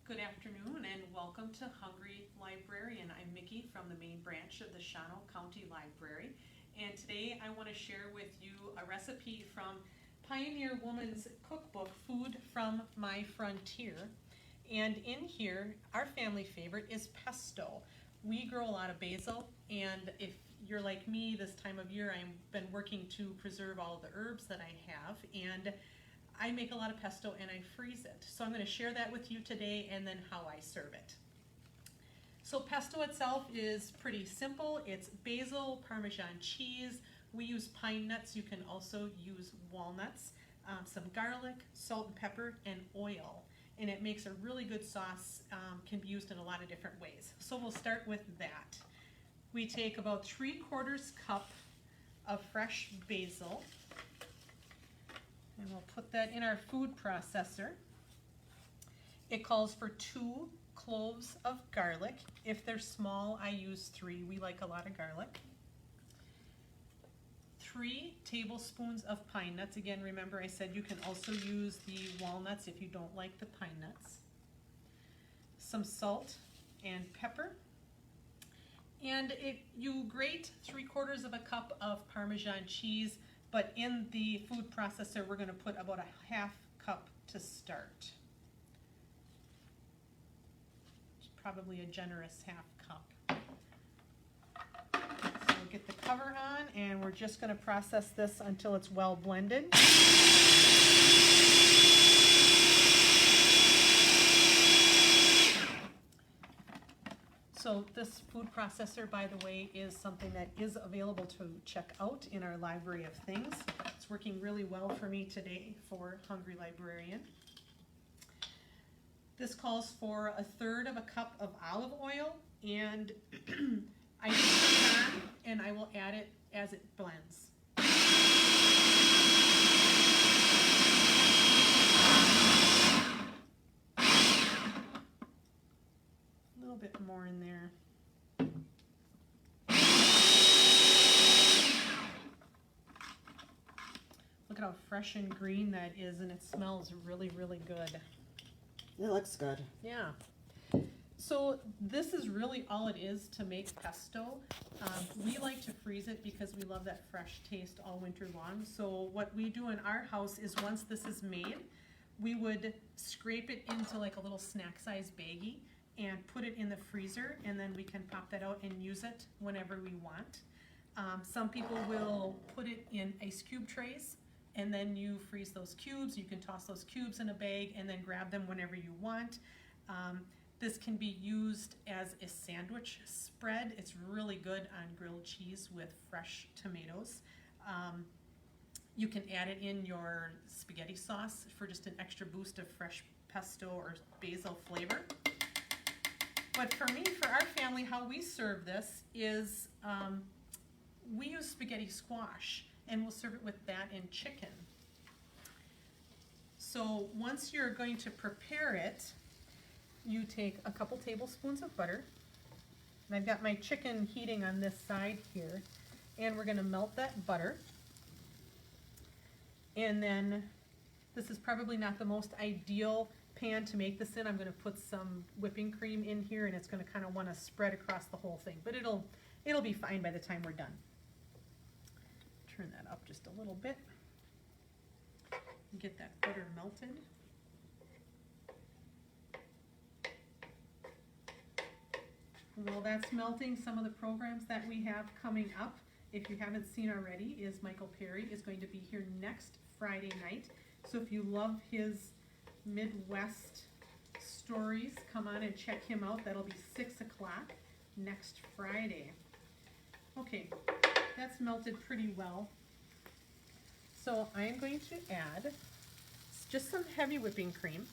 Good afternoon and welcome to Hungry Librarian. I'm Mickey from the main branch of the Shawano County Library, and today I want to share with you a recipe from Pioneer Woman's Cookbook, Food from My Frontier. And in here, our family favorite is pesto. We grow a lot of basil, and if you're like me this time of year, I've been working to preserve all of the herbs that I have, and I make a lot of pesto and I freeze it. So I'm going to share that with you today and then how I serve it. So pesto itself is pretty simple. It's basil, Parmesan cheese. We use pine nuts. You can also use walnuts, some garlic, salt and pepper, and oil. And it makes a really good sauce, can be used in a lot of different ways. So we'll start with that. We take about 3/4 cup of fresh basil. And we'll put that in our food processor. It calls for 2 cloves of garlic. If they're small, I use 3. We like a lot of garlic. 3 tablespoons of pine nuts. Again, remember I said you can also use the walnuts if you don't like the pine nuts. Some salt and pepper. And you grate 3/4 of a cup of Parmesan cheese. But in the food processor, we're going to put about a 1/2 cup to start. It's probably a generous 1/2 cup. So we'll get the cover on, and we're just going to process this until it's well blended. So this food processor, by the way, is something that is available to check out in our library of things. It's working really well for me today for Hungry Librarian. This calls for 1/3 of a cup of olive oil, and I just turn it on and I will add it as it blends. A little bit more in there. Look at how fresh and green that is, and it smells really, really good. It looks good. Yeah. So this is really all it is to make pesto. We like to freeze it because we love that fresh taste all winter long. So what we do in our house is once this is made, we would scrape it into like a little snack size baggie and put it in the freezer, and then we can pop that out and use it whenever we want. Some people will put it in ice cube trays, and then you freeze those cubes. You can toss those cubes in a bag and then grab them whenever you want. This can be used as a sandwich spread. It's really good on grilled cheese with fresh tomatoes. You can add it in your spaghetti sauce for just an extra boost of fresh pesto or basil flavor. But for me, for our family, how we serve this is we use spaghetti squash, and we'll serve it with that and chicken. So once you're going to prepare it, you take a couple tablespoons of butter. And I've got my chicken heating on this side here, and we're going to melt that butter. And then this is probably not the most ideal pan to make this in. I'm going to put some whipping cream in here, and it's going to kind of want to spread across the whole thing, but it'll be fine by the time we're done. Turn that up just a little bit and get that butter melted. While that's melting, some of the programs that we have coming up, if you haven't seen already, is Michael Perry is going to be here next Friday night. So if you love his Midwest stories, come on and check him out. That'll be 6 o'clock next Friday. Okay, that's melted pretty well. So I'm going to add just some heavy whipping cream,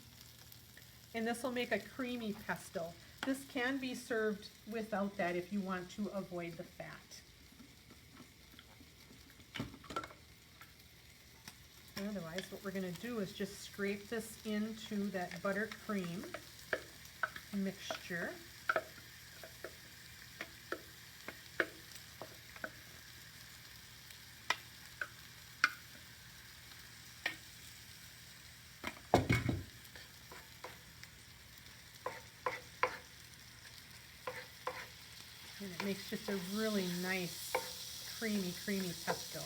and this will make a creamy pesto. This can be served without that if you want to avoid the fat. Otherwise, what we're going to do is just scrape this into that buttercream mixture. Makes just a really nice, creamy pesto.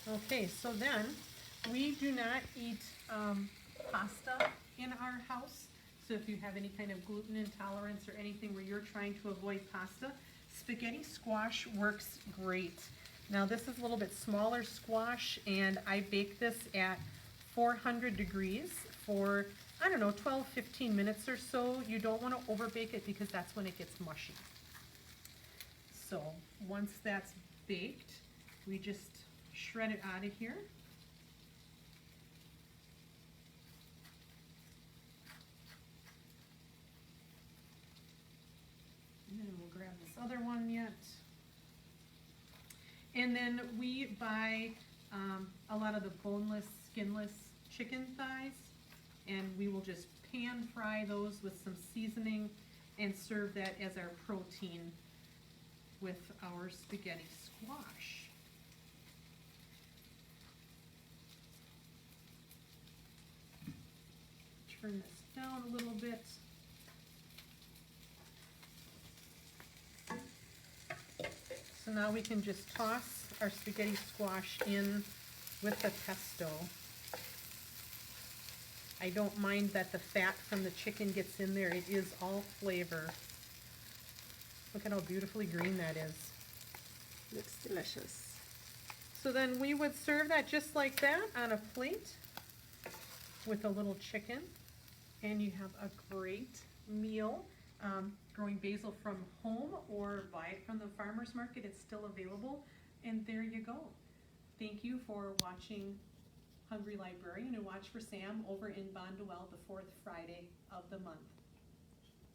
Okay, so then we do not eat pasta in our house. So if you have any kind of gluten intolerance or anything where you're trying to avoid pasta, spaghetti squash works great. Now this is a little bit smaller squash, and I bake this at 400 degrees for, I don't know, 12-15 minutes or so. You don't want to overbake it because that's when it gets mushy. So once that's baked, we just shred it out of here. And then we'll grab this other one yet. And then we buy a lot of the boneless, skinless chicken thighs, and we will just pan fry those with some seasoning and serve that as our protein with our spaghetti squash. Turn this down a little bit. So now we can just toss our spaghetti squash in with the pesto. I don't mind that the fat from the chicken gets in there. It is all flavor. Look at how beautifully green that is. Looks delicious. So then we would serve that just like that on a plate with a little chicken, and you have a great meal. Growing basil from home or buy it from the farmer's market. It's still available, and there you go. Thank you for watching Hungry Librarian, and watch for Sam over in Bonduelle the 4th Friday of the month.